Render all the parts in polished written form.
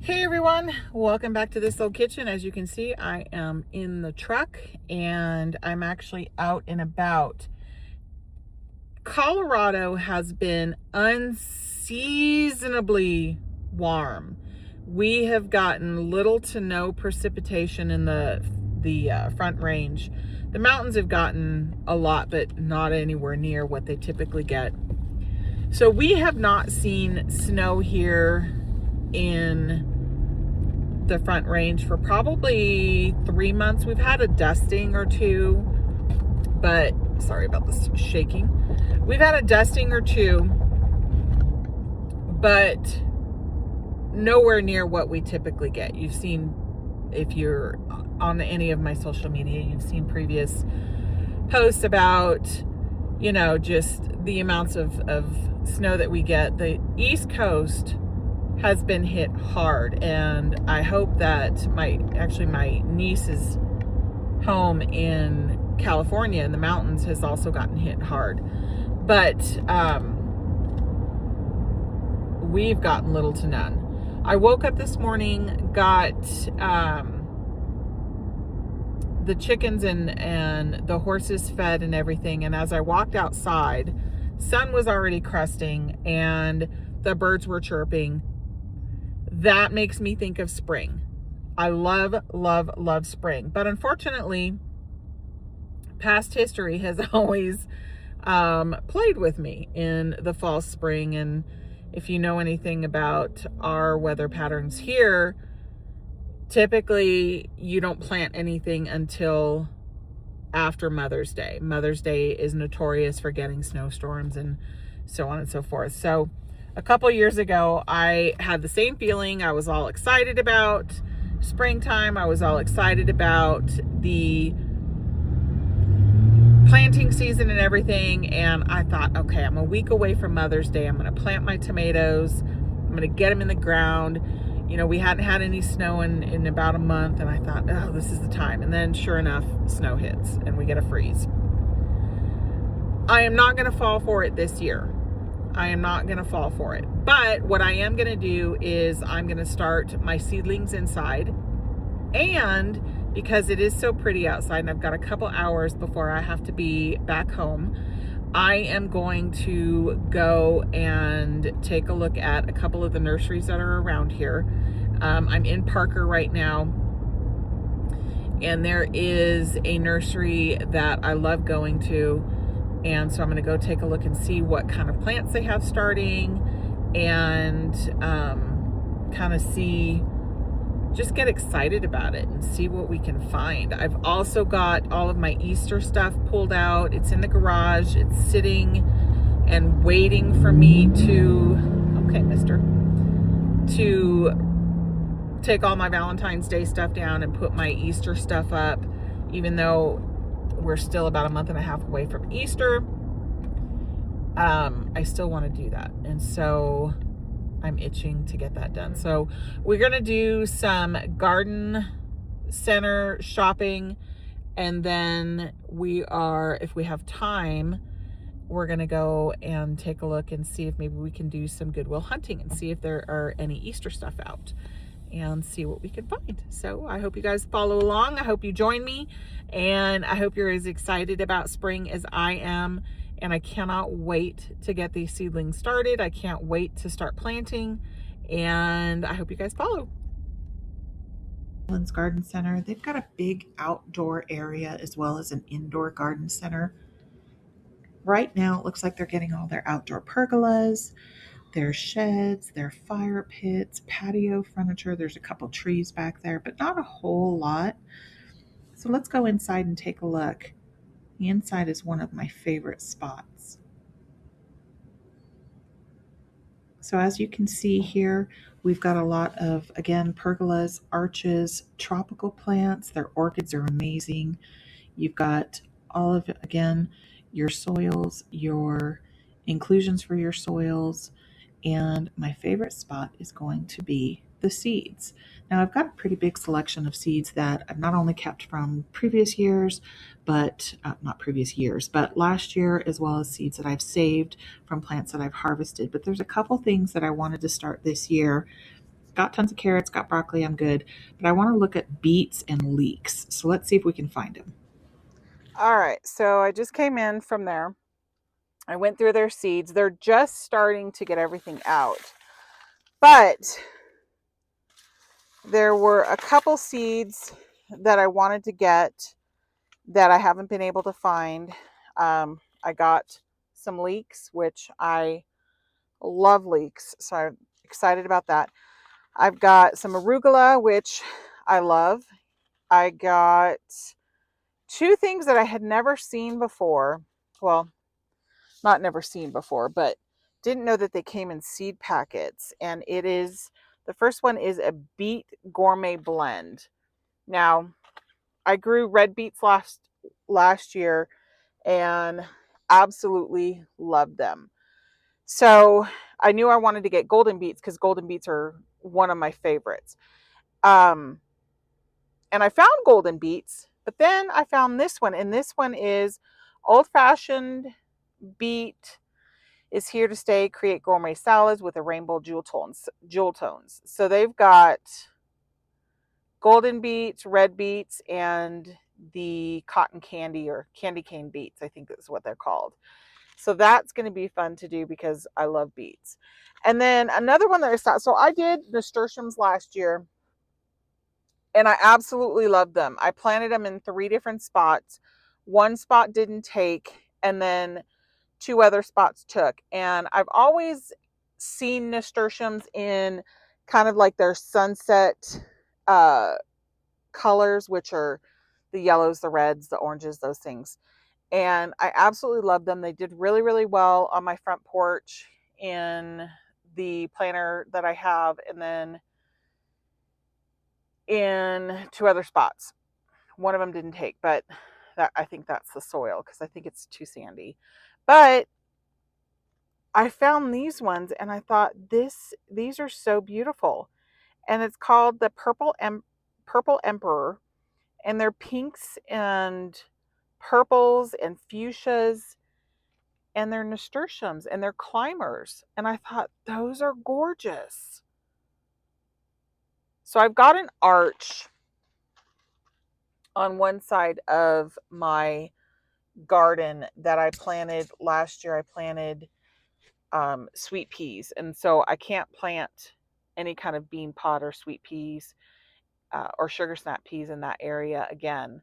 Hey everyone, welcome back to This Old Kitchen. As you can see, I am in the truck and I'm actually out and about. Colorado has been unseasonably warm. We have gotten little to no precipitation in the Front Range. The mountains have gotten a lot, but not anywhere near what they typically get. So we have not seen snow here in the Front Range for probably 3 months. We've had a dusting or two, but sorry about this shaking. We've had a dusting or two, but nowhere near what we typically get. You've seen, if you're on any of my social media, you've seen previous posts about, just the amounts of snow that we get. The East Coast has been hit hard, and I hope that my niece's home in California in the mountains has also gotten hit hard, but we've gotten little to none. I woke up this morning, got the chickens and the horses fed and everything, and as I walked outside, sun was already cresting and the birds were chirping. That makes me think of spring. I love, love, love spring. But unfortunately, past history has always played with me in the fall, spring. And if you know anything about our weather patterns here, typically you don't plant anything until after Mother's Day. Mother's Day is notorious for getting snowstorms and so on and so forth. So a couple years ago, I had the same feeling. I was all excited about springtime. I was all excited about the planting season and everything. And I thought, okay, I'm a week away from Mother's Day. I'm going to plant my tomatoes. I'm going to get them in the ground. We hadn't had any snow in about a month. And I thought, oh, this is the time. And then sure enough, snow hits and we get a freeze. I am not going to fall for it this year. I am not going to fall for it. But what I am going to do is I'm going to start my seedlings inside. And because it is so pretty outside and I've got a couple hours before I have to be back home, I am going to go and take a look at a couple of the nurseries that are around here. I'm in Parker right now, and there is a nursery that I love going to. And so I'm going to go take a look and see what kind of plants they have starting, and kind of just get excited about it and see what we can find. I've also got all of my Easter stuff pulled out. It's in the garage. It's sitting and waiting for me to take all my Valentine's Day stuff down and put my Easter stuff up, even though we're still about a month and a half away from Easter. I still want to do that. And so I'm itching to get that done. So we're going to do some garden center shopping. And then if we have time, we're going to go and take a look and see if maybe we can do some Goodwill hunting and see if there are any Easter stuff out and see what we can find. So I hope you guys follow along. I hope you join me, and I hope you're as excited about spring as I am. And I cannot wait to get these seedlings started. I can't wait to start planting, and I hope you guys follow. Garden Center. They've got a big outdoor area as well as an indoor garden center. Right now, it looks like they're getting all their outdoor pergolas, their sheds, their fire pits, patio furniture. There's a couple trees back there, but not a whole lot. So let's go inside and take a look. The inside is one of my favorite spots. So as you can see here, we've got a lot of, again, pergolas, arches, tropical plants. Their orchids are amazing. You've got all of, again, your soils, your inclusions for your soils. And my favorite spot is going to be the seeds. Now I've got a pretty big selection of seeds that I've not only kept from previous years, but not previous years, but last year, as well as seeds that I've saved from plants that I've harvested. But there's a couple things that I wanted to start this year got tons of carrots, got broccoli, I'm good. But I want to look at beets and leeks. So let's see if we can find them. All right, so I just came in from there. I went through their seeds. They're just starting to get everything out. But there were a couple seeds that I wanted to get that I haven't been able to find. I got some leeks, which I love leeks, so I'm excited about that. I've got some arugula, which I love. I got two things that I had never seen before. Well, not never seen before, but didn't know that they came in seed packets. And the first one is a beet gourmet blend. Now, I grew red beets last year and absolutely loved them. So I knew I wanted to get golden beets because golden beets are one of my favorites. Um, and I found golden beets, but then I found this one, and this one is old fashioned beet is here to stay. Create gourmet salads with a rainbow jewel tones. So they've got golden beets, red beets, and the cotton candy or candy cane beets. I think that's what they're called. So that's going to be fun to do because I love beets. And then another one that I saw. So I did nasturtiums last year, and I absolutely loved them. I planted them in 3 different spots. One spot didn't take, and then 2 other spots took. And I've always seen nasturtiums in kind of like their sunset colors, which are the yellows, the reds, the oranges, those things. And I absolutely love them. They did really, really well on my front porch in the planter that I have, and then in 2 other spots. One of them didn't take, but I think that's the soil because I think it's too sandy. But I found these ones and I thought these are so beautiful. And it's called the Purple Emperor, and they're pinks and purples and fuchsias, and they're nasturtiums and they're climbers. And I thought those are gorgeous. So I've got an arch on one side of my garden that I planted last year. I planted sweet peas, and so I can't plant any kind of bean pod or sweet peas or sugar snap peas in that area again.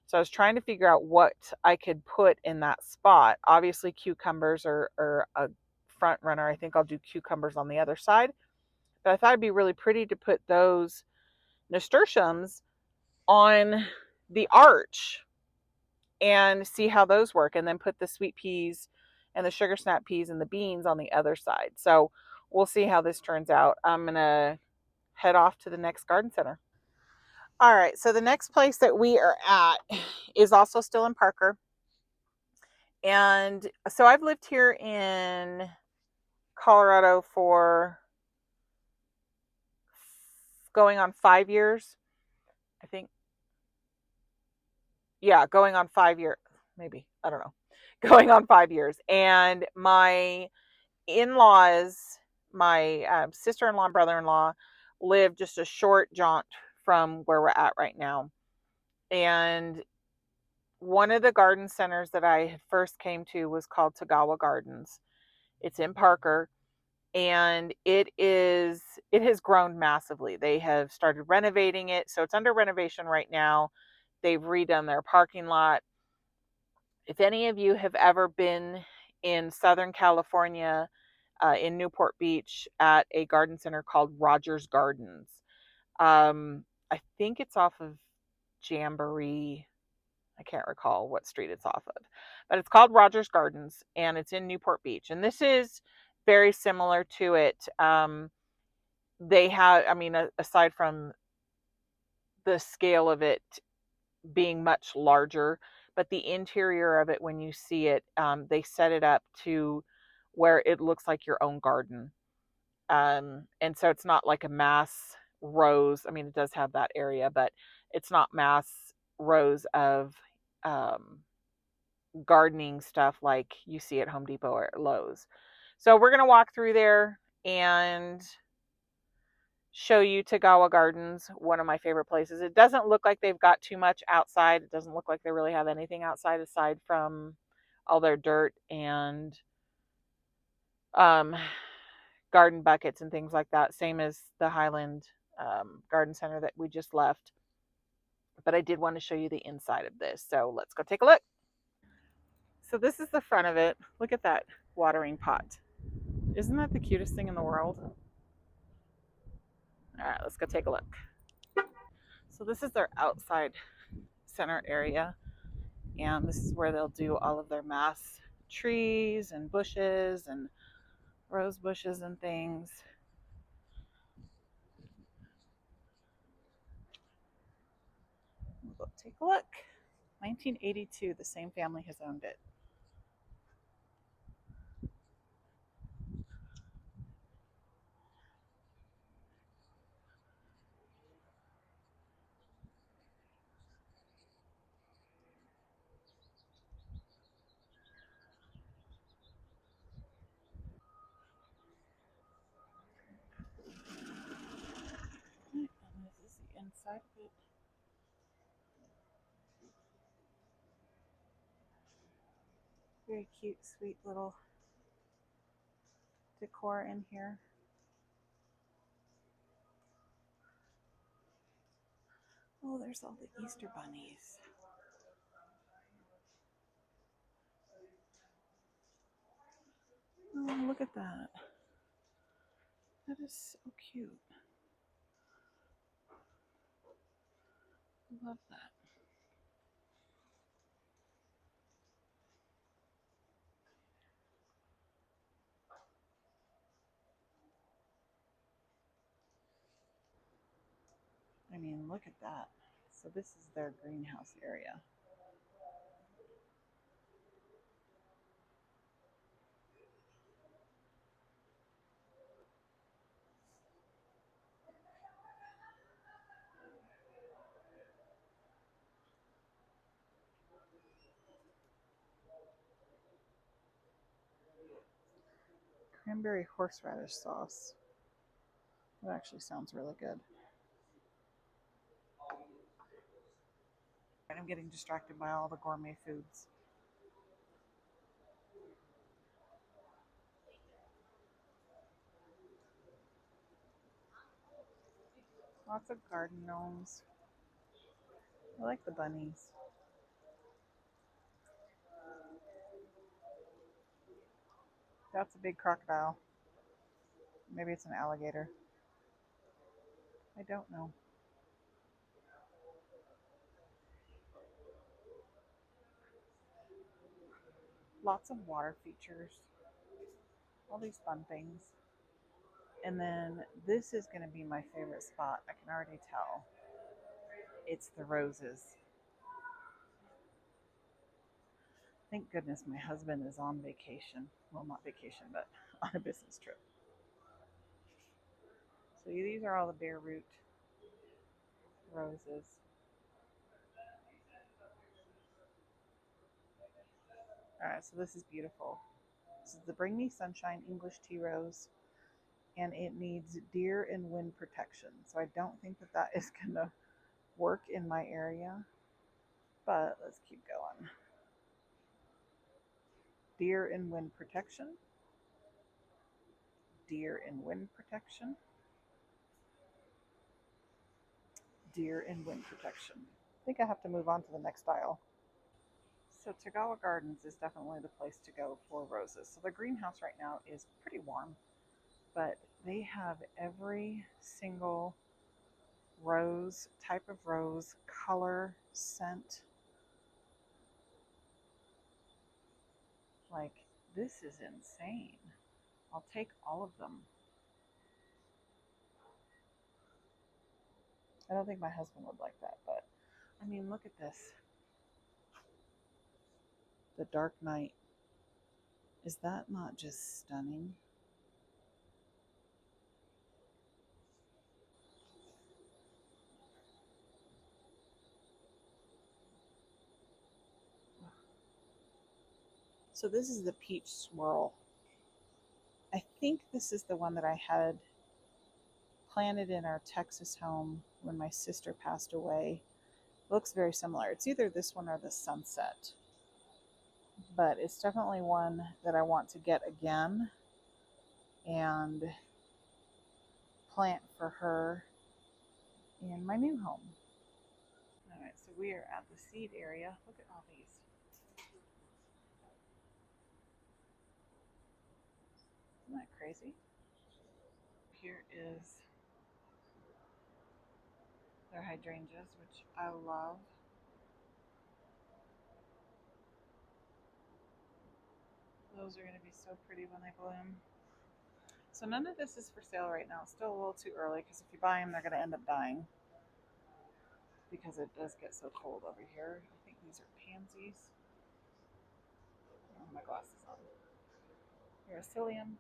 So I was trying to figure out what I could put in that spot. Obviously, cucumbers are a front runner. I think I'll do cucumbers on the other side. But I thought it'd be really pretty to put those nasturtiums on the arch and see how those work, and then put the sweet peas and the sugar snap peas and the beans on the other side. So we'll see how this turns out. I'm going to head off to the next garden center. All right, so the next place that we are at is also still in Parker. And so I've lived here in Colorado for going on 5 years, I think. Yeah, going on 5 years, maybe. I don't know. Going on 5 years. And my in-laws, my sister-in-law and brother-in-law live just a short jaunt from where we're at right now. And one of the garden centers that I first came to was called Tagawa Gardens. It's in Parker, and it has grown massively. They have started renovating it, so it's under renovation right now. They've redone their parking lot. If any of you have ever been in Southern California, in Newport Beach, at a garden center called Rogers Gardens, I think it's off of Jamboree. I can't recall what street it's off of, but it's called Rogers Gardens, and it's in Newport Beach. And this is very similar to it. They have, I mean, aside from the scale of it being much larger, but the interior of it, when you see it, they set it up to where it looks like your own garden. And so it's not like a mass rows. I mean, it does have that area, but it's not mass rows of gardening stuff like you see at Home Depot or Lowe's. So we're going to walk through there and show you Tagawa Gardens, one of my favorite places. It doesn't look like they've got too much outside. It doesn't look like they really have anything outside aside from all their dirt and um, garden buckets and things like that. Same as the Highland Garden Center that we just left. But I did want to show you the inside of this. So let's go take a look. So this is the front of it. Look at that watering pot. Isn't that the cutest thing in the world? All right, let's go take a look. So this is their outside center area, and this is where they'll do all of their mass trees and bushes and rose bushes and things. We'll go take a look. 1982, the same family has owned it. And this is the inside of it. Very cute, sweet little decor in here. Oh, there's all the Easter bunnies. Oh, look at that. That is so cute. I love that. I mean, look at that. So this is their greenhouse area. Cranberry horseradish sauce. That actually sounds really good. I'm getting distracted by all the gourmet foods. Lots of garden gnomes. I like the bunnies. That's a big crocodile. Maybe it's an alligator. I don't know. Lots of water features. All these fun things. And then this is going to be my favorite spot. I can already tell. It's the roses. Thank goodness my husband is on vacation. Well, not vacation, but on a business trip. So these are all the bare root roses. All right, so this is beautiful. This is the Bring Me Sunshine English Tea Rose, and it needs deer and wind protection. So I don't think that that is going to work in my area, but let's keep going. Deer and wind protection. Deer and wind protection. Deer and wind protection. I think I have to move on to the next aisle. So Tagawa Gardens is definitely the place to go for roses. So the greenhouse right now is pretty warm, but they have every single rose, type of rose, color, scent. Like, this is insane. I'll take all of them. I don't think my husband would like that, but I mean, look at this. The Dark Knight. Is that not just stunning? So this is the peach swirl. I think this is the one that I had planted in our Texas home when my sister passed away. It looks very similar. It's either this one or the Sunset, but it's definitely one that I want to get again and plant for her in my new home. All right, so we are at the seed area. Look at all these. Isn't that crazy? Here is their hydrangeas, which I love. Those are going to be so pretty when they bloom. So none of this is for sale right now. It's still a little too early because if you buy them, they're going to end up dying because it does get so cold over here. I think these are pansies. Oh, my glasses on. Here's psyllium.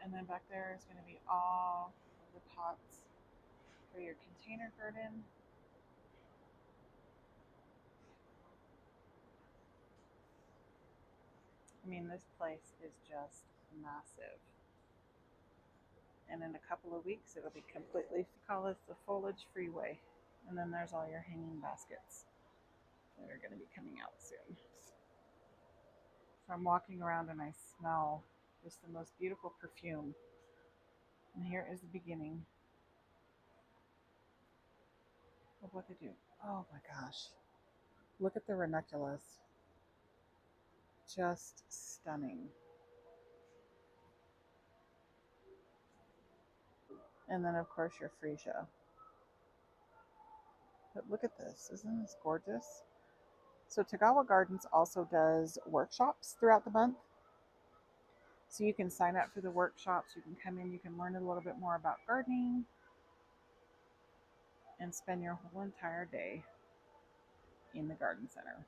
And then back there is going to be all the pots for your container garden. I mean, this place is just massive. And in a couple of weeks, it'll be completely, call this the foliage freeway. And then there's all your hanging baskets that are going to be coming out soon. So I'm walking around and I smell just the most beautiful perfume. And here is the beginning of what they do. Oh my gosh. Look at the ranunculus. Just stunning. And then, of course, your freesia. But look at this. Isn't this gorgeous? So Tagawa Gardens also does workshops throughout the month. So you can sign up for the workshops. You can come in. You can learn a little bit more about gardening and spend your whole entire day in the garden center.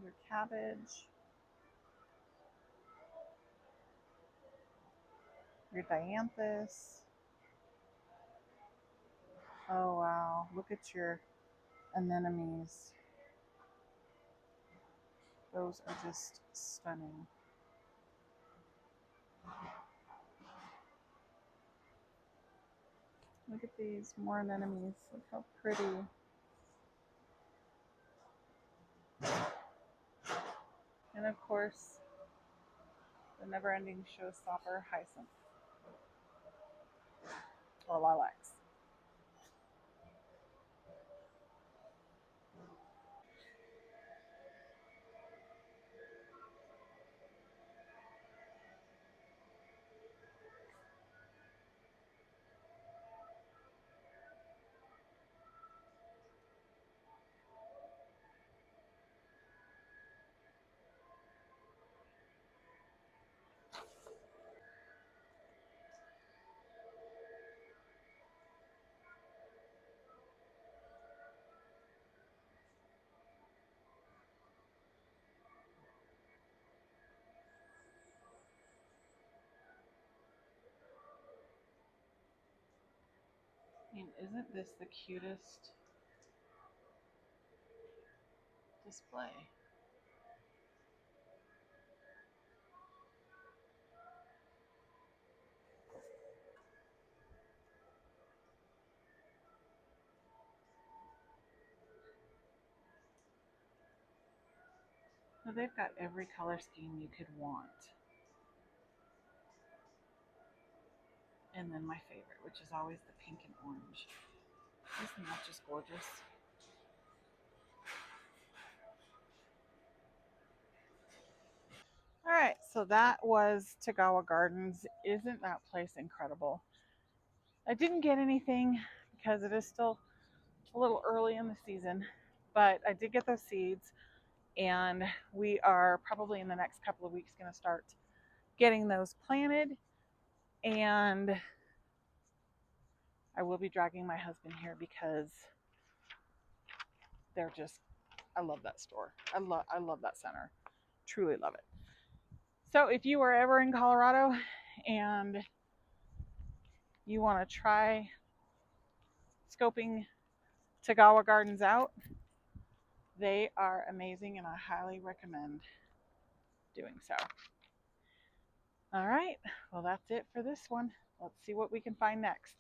Your cabbage. Your dianthus. Oh wow, look at your anemones. Those are just stunning. Look at these, more anemones. Look how pretty. And of course, the never-ending showstopper, hyacinth or lilacs. I mean, isn't this the cutest display? So they've got every color scheme you could want. And then my favorite, which is always the pink and orange. Isn't that just gorgeous? All right, so that was Tagawa Gardens. Isn't that place incredible? I didn't get anything because it is still a little early in the season, but I did get those seeds, and we are probably in the next couple of weeks going to start getting those planted. And I will be dragging my husband here because they're just, I love that store. I love that center. Truly love it. So if you are ever in Colorado and you want to try scoping Tagawa Gardens out, they are amazing and I highly recommend. doing so. All right, well, that's it for this one. Let's see what we can find next.